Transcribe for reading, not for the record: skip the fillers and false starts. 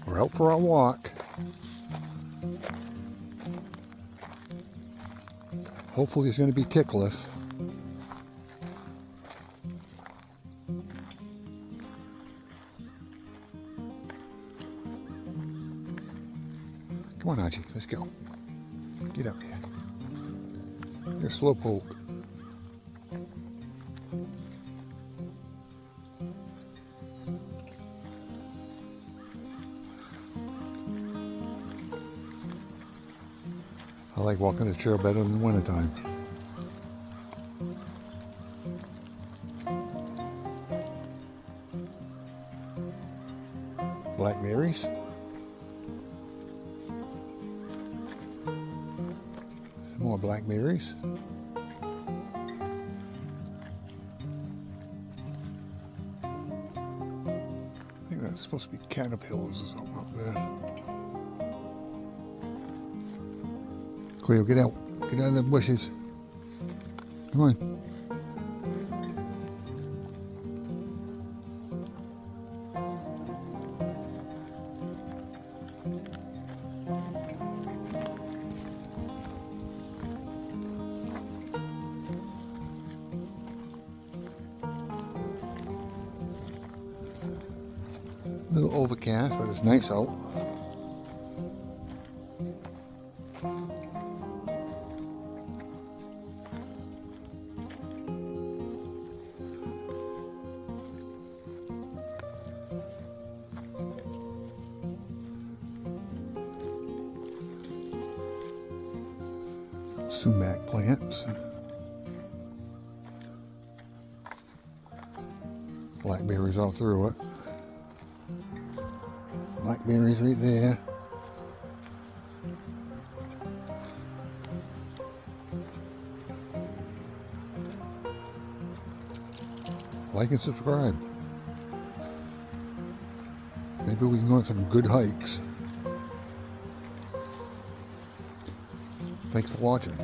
We're out for our walk. Hopefully it's going to be tickless. Come on, Archie, let's go. Get up here. You're Slowpoke. I like walking the trail better than the wintertime. Blackberries. Some more blackberries. I think that's supposed to be caterpillars or something up there. Cleo, get out. Get out of the bushes. Come on. A little overcast, but it's nice out. Sumac plants. Blackberries all through it. Blackberries right there. Like and subscribe. Maybe we can go on some good hikes. Thanks for watching.